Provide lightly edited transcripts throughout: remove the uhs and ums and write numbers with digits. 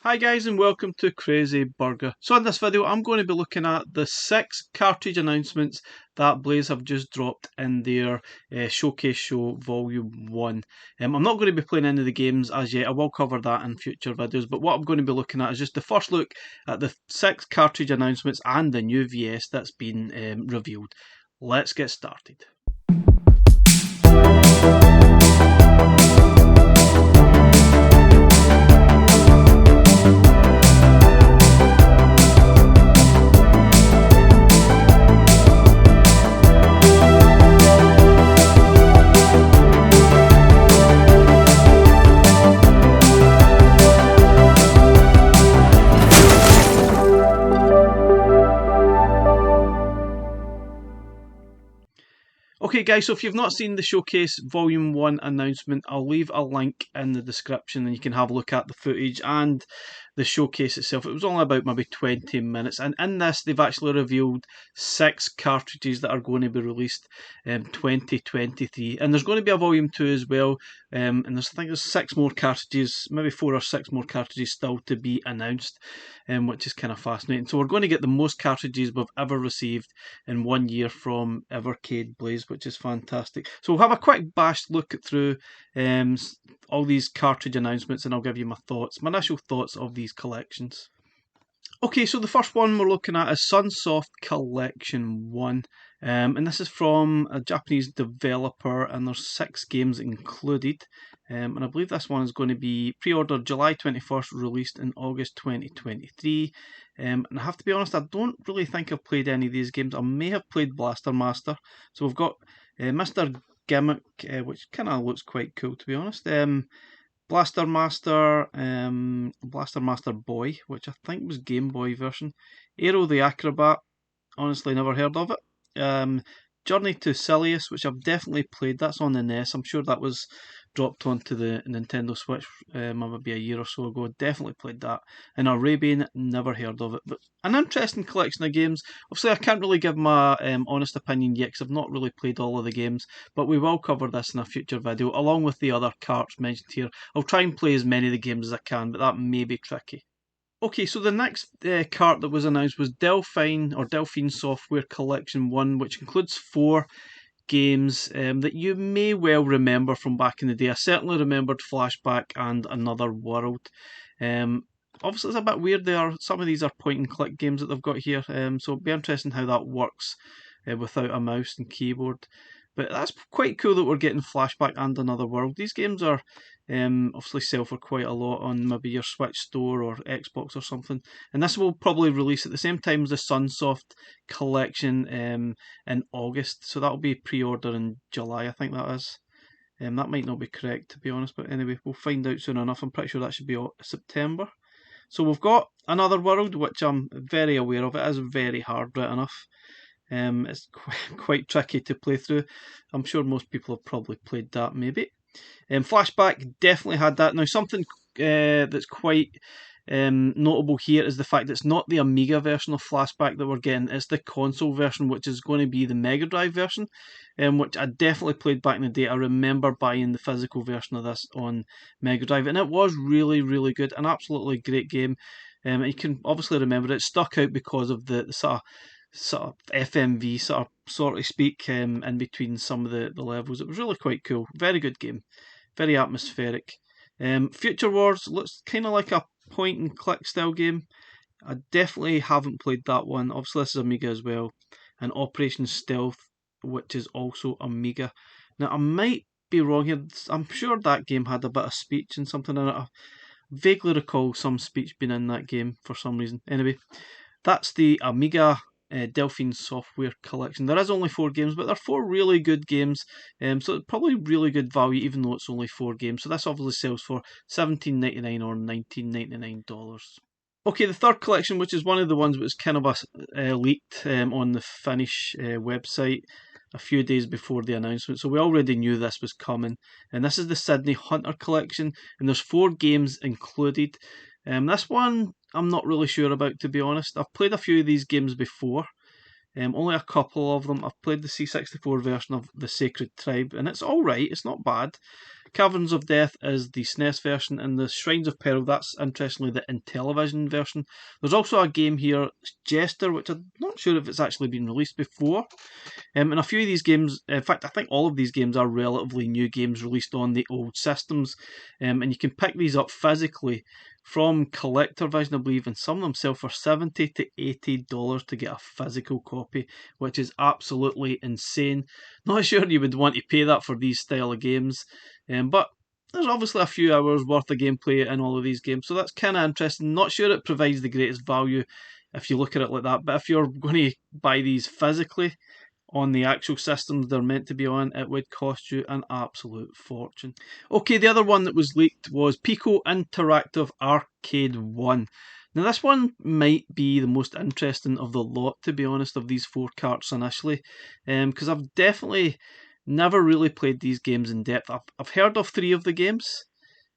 Hi guys and welcome to Crazy Burger. So in this video I'm going to be looking at the 6 cartridge announcements that Blaze have just dropped in their Showcase Show Volume 1. I'm not going to be playing any of the games as yet, I will cover that in future videos, but what I'm going to be looking at is just the first look at the 6 cartridge announcements and the new VS that's been revealed. Let's get started. Okay guys, so if you've not seen the Showcase Volume 1 announcement, I'll leave a link in the description and you can have a look at the footage and the showcase itself. It was only about maybe 20 minutes, and in this they've actually revealed 6 cartridges that are going to be released in 2023, and there's going to be a Volume 2 as well, and I think there's 6 more cartridges, maybe 4 or 6 more cartridges still to be announced, which is kind of fascinating. So we're going to get the most cartridges we've ever received in 1 year from Evercade Blaze, which is fantastic. So we'll have a quick bash look through all these cartridge announcements and I'll give you my initial thoughts of these collections. Okay, so the first one we're looking at is Sunsoft Collection 1, and this is from a Japanese developer, and there's 6 games included, and I believe this one is going to be pre-ordered July 21st, released in August 2023, and I have to be honest, I don't really think I've played any of these games. I may have played Blaster Master, so we've got Mr. Gimmick, which kind of looks quite cool to be honest, Blaster Master Boy, which I think was Game Boy version. Aero the Acrobat, honestly never heard of it. Journey to Silius, which I've definitely played. That's on the NES. I'm sure that was dropped onto the Nintendo Switch maybe a year or so ago. Definitely played that. And Arabian, never heard of it. But an interesting collection of games. Obviously, I can't really give my honest opinion yet because I've not really played all of the games. But we will cover this in a future video, along with the other carts mentioned here. I'll try and play as many of the games as I can, but that may be tricky. Okay, so the next cart that was announced was Delphine Software Collection 1, which includes 4 games that you may well remember from back in the day. I certainly remembered Flashback and Another World. Obviously, it's a bit weird. Some of these are point and click games that they've got here, so it'll be interesting how that works without a mouse and keyboard. But that's quite cool that we're getting Flashback and Another World. These games are obviously sell for quite a lot on maybe your Switch store or Xbox or something. And this will probably release at the same time as the Sunsoft Collection in August. So that'll be pre-order in July, I think that is. That might not be correct to be honest, but anyway, we'll find out soon enough. I'm pretty sure that should be September. So we've got Another World, which I'm very aware of. It is very hard right enough. It's quite tricky to play through. I'm sure most people have probably played that maybe. Flashback definitely had that. Now something that's quite notable here is the fact that it's not the Amiga version of Flashback that we're getting, it's the console version, which is going to be the Mega Drive version, which I definitely played back in the day. I remember buying the physical version of this on Mega Drive, and it was really, really good, an absolutely great game. You can obviously remember it stuck out because of the sort of FMV sort of speak in between some of the levels. It was really quite cool. Very good game. Very atmospheric. Future Wars looks kind of like a point and click style game. I definitely haven't played that one. Obviously this is Amiga as well. And Operation Stealth, which is also Amiga. Now I might be wrong here. I'm sure that game had a bit of speech and something in it. I vaguely recall some speech being in that game for some reason. Anyway, that's the Amiga Delphine Software Collection. There is only 4 games, but they're 4 really good games, so it's probably really good value even though it's only 4 games. So this obviously sells for $17.99 or $19.99. Okay, the third collection, which is one of the ones that was kind of leaked on the Finnish website a few days before the announcement, so we already knew this was coming, and this is the Sydney Hunter Collection, and there's 4 games included. This one I'm not really sure about, to be honest. I've played a few of these games before, only a couple of them. I've played the C64 version of the Sacred Tribe, and it's alright, it's not bad. Caverns of Death is the SNES version, and the Shrines of Peril, that's interestingly the Intellivision version. There's also a game here, Jester, which I'm not sure if it's actually been released before. And a few of these games, in fact, I think all of these games are relatively new games released on the old systems. And you can pick these up physically from Collector Vision, I believe, and some of them sell for $70 to $80 to get a physical copy, which is absolutely insane. Not sure you would want to pay that for these style of games, but there's obviously a few hours worth of gameplay in all of these games, so that's kind of interesting. Not sure it provides the greatest value if you look at it like that, but if you're going to buy these physically on the actual systems they're meant to be on, it would cost you an absolute fortune. Okay, the other one that was leaked was Pico Interactive Arcade 1. Now this one might be the most interesting of the lot, to be honest, of these four carts initially, because I've definitely never really played these games in depth. I've heard of three of the games.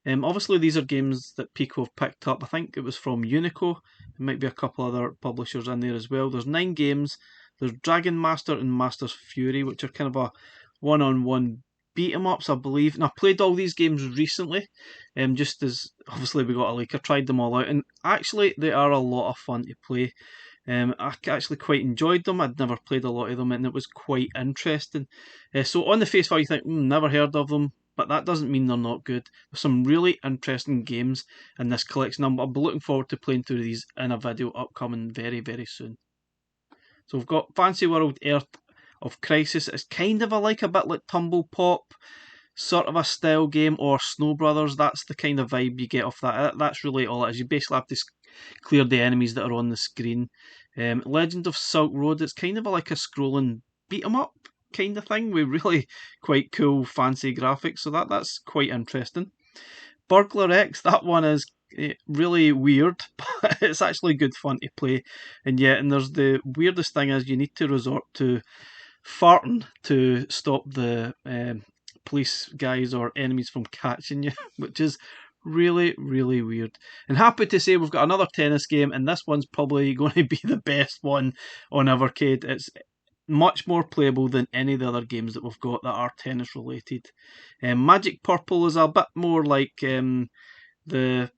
Obviously these are games that Pico have picked up. I think it was from Unico. There might be a couple other publishers in there as well. There's 9 games. There's Dragon Master and Master's Fury, which are kind of a one-on-one beat-em-ups, I believe. And I played all these games recently, just as obviously we got a leak. I tried them all out, and actually they are a lot of fun to play. I actually quite enjoyed them. I'd never played a lot of them, and it was quite interesting. So on the face value, you think, never heard of them, but that doesn't mean they're not good. There's some really interesting games in this collection. I'll be looking forward to playing through these in a video upcoming very, very soon. So we've got Fancy World Earth of Crisis. It's kind of like a bit like Tumble Pop, sort of a style game, or Snow Brothers. That's the kind of vibe you get off that. That's really all it is. You basically have to clear the enemies that are on the screen. Legend of Silk Road. It's kind of like a scrolling beat 'em up kind of thing with really quite cool, fancy graphics. So that's quite interesting. Burglar X. That one is really weird, but it's actually good fun to play. And there's the weirdest thing is you need to resort to farting to stop the police guys or enemies from catching you, which is really, really weird. And happy to say we've got another tennis game, and this one's probably going to be the best one on Evercade. It's much more playable than any of the other games that we've got that are tennis related. Magic Purple is a bit more like the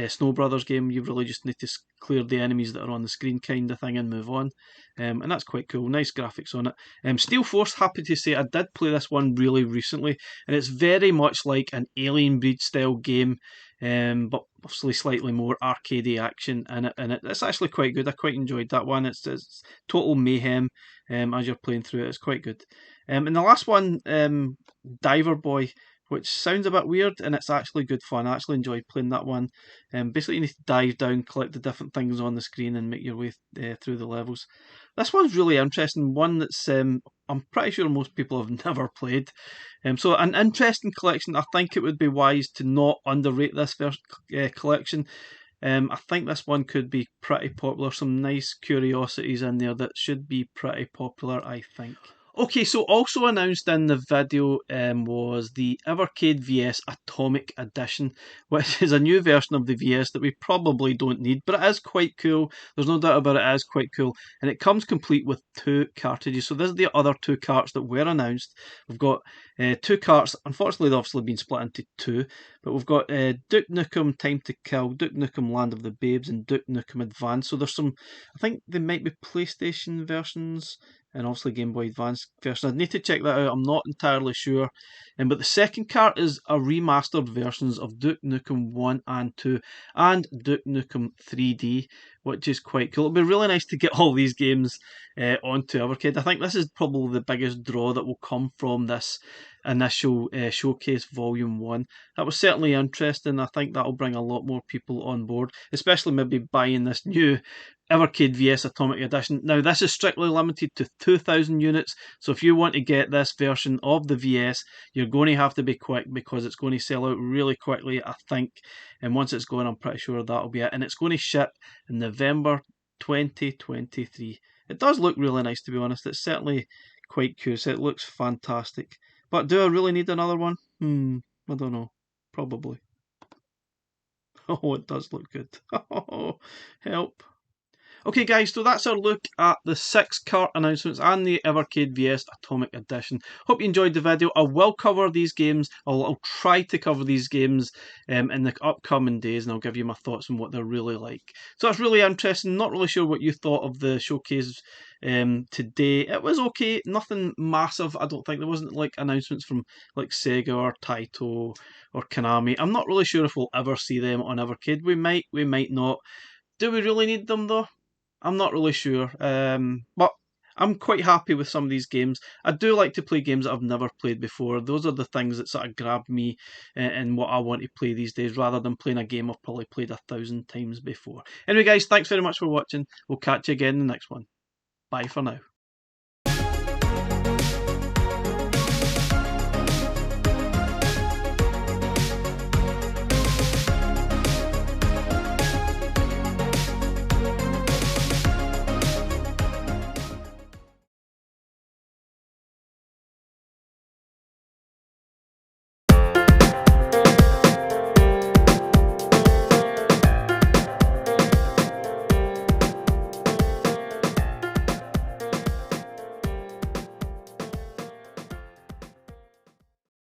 Snow Brothers game. You really just need to clear the enemies that are on the screen kind of thing and move on. And that's quite cool. Nice graphics on it. Steel Force, happy to say I did play this one really recently, and it's very much like an Alien Breed style game, but obviously slightly more arcadey action in it. And it's actually quite good. I quite enjoyed that one. It's total mayhem as you're playing through it. It's quite good. And the last one, Diver Boy, which sounds a bit weird, and it's actually good fun. I actually enjoyed playing that one. Basically, you need to dive down, collect the different things on the screen, and make your way through the levels. This one's really interesting. One that's I'm pretty sure most people have never played. So an interesting collection. I think it would be wise to not underrate this collection. I think this one could be pretty popular. Some nice curiosities in there that should be pretty popular, I think. Okay, so also announced in the video was the Evercade VS Atomic Edition, which is a new version of the VS that we probably don't need, but it is quite cool. There's no doubt about it, it is quite cool. And it comes complete with 2 cartridges. So this is the other 2 carts that were announced. We've got 2 carts. Unfortunately, they've obviously been split into 2, but we've got Duke Nukem Time to Kill, Duke Nukem Land of the Babes, and Duke Nukem Advance. So there's some, I think they might be PlayStation versions, and obviously Game Boy Advance version. I'd need to check that out, I'm not entirely sure. But the second cart is a remastered versions of Duke Nukem 1 and 2 and Duke Nukem 3D, which is quite cool. It'll be really nice to get all these games onto Evercade. I think this is probably the biggest draw that will come from this initial showcase volume 1. That was certainly interesting. I think that'll bring a lot more people on board, especially maybe buying this new Evercade VS Atomic Edition. Now this is strictly limited to 2,000 units, so if you want to get this version of the VS, you're going to have to be quick because it's going to sell out really quickly, I think. And once it's gone, I'm pretty sure that'll be it. And it's going to ship in November 2023. It does look really nice, to be honest. It's certainly quite cute. It looks fantastic. But do I really need another one? I don't know. Probably. Oh, it does look good. Oh, help. Okay guys, so that's our look at the 6 cart announcements and the Evercade VS Atomic Edition. Hope you enjoyed the video. I will cover these games, I'll try to cover these games in the upcoming days, and I'll give you my thoughts on what they're really like. So that's really interesting. Not really sure what you thought of the showcase today. It was okay, nothing massive. I don't think there wasn't like announcements from like Sega or Taito or Konami. I'm not really sure if we'll ever see them on Evercade. We might not. Do we really need them though? I'm not really sure, but I'm quite happy with some of these games. I do like to play games that I've never played before. Those are the things that sort of grab me and what I want to play these days, rather than playing a game I've probably played 1,000 times before. Anyway guys, thanks very much for watching. We'll catch you again in the next one. Bye for now.